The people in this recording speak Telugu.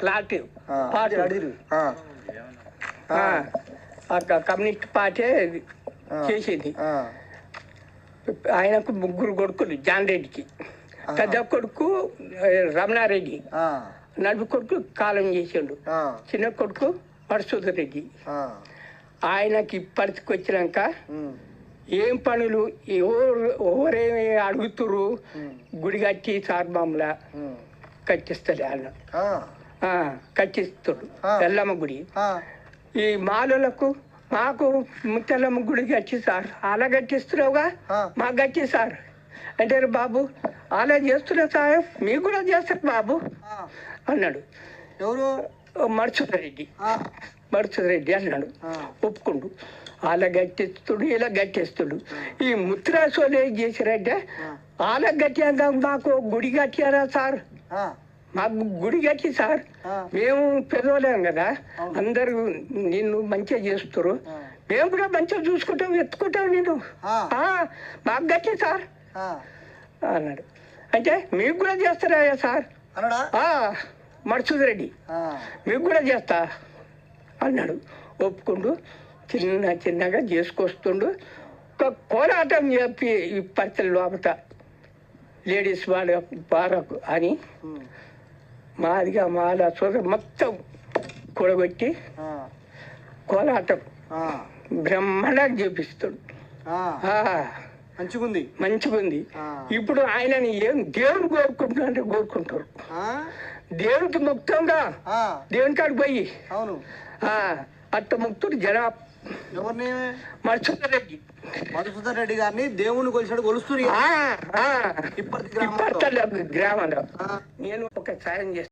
ప్లాట్ కమ్యూనిస్ట్ పార్టీ చేసింది. ఆయనకు 3 కొడుకులు, జాన్ రెడ్డికి పెద్ద కొడుకు రమణారెడ్డి, నలుపు కొడుకు కాలం చేసిండు, చిన్న కొడుకు మధుసూదన్ రెడ్డి. ఆయనకి ఇప్పటికి వచ్చినాక ఏం పనులు ఎవరేమి అడుగుతురు, గుడి కట్టి సార్బాములా కట్టిస్తాడు ఆయన, కట్టిస్తాడు ఎల్లమ్మ గుడి. ఈ మాలకు మాకు ముత్తెల్లమ్మ గుడి కట్టి సార్, అలా కట్టిస్తున్నావుగా మాకు కట్టి సార్ అంటే, బాబు అలా చేస్తున్నా సార్ మీకు కూడా చేస్తారు బాబు అన్నాడు. ఎవరు? మధుసూదన్ రెడ్డి అన్నాడు. ఒప్పుకుండు. అలా గట్టిస్తుడు, ఇలా గట్టిస్తుడు. ఈ ముత్రాసోలు ఏం చేశారంటే, అలా గట్టాక మాకు గుడి కట్టారా సార్, మాకు గుడి కట్టి సార్, మేము పెదవలేం కదా, అందరూ నిన్ను మంచిగా చేస్తారు, మేము కూడా మంచిగా చూసుకుంటాం, ఎత్తుకుంటాం నేను, మాకు గట్టి సార్ అన్నాడు. అంటే మీకు కూడా చేస్తారా సార్ మధుసూదన్ రెడ్డి, మీకు కూడా చేస్తా అన్నాడు. ఒప్పుకుండు. చిన్నగా చేసుకొస్తుండు. ఒక పోరాటం చెప్పి ఈ పరిస్థితుల లోపల లేడీస్ బారకు అని మాదిగా మాల సోదరు మొత్తం కూడబెట్టి కోలాటం బ్రహ్మాండంగా చేపిస్తాడు. మంచిగుంది. ఇప్పుడు ఆయనని ఏం దేవుని కోరుకుంటున్నారంటే కోరుకుంటారు. దేవునికి ముక్తంగా దేవుని కాడికి పోయి అట్ట ముక్తుడు జనా మధుసూదన్ రెడ్డి గారిని దేవుని కొలిసాడు కొలుస్తున్నారు గ్రామంలో. నేను ఒక సాయం చేస్తాను.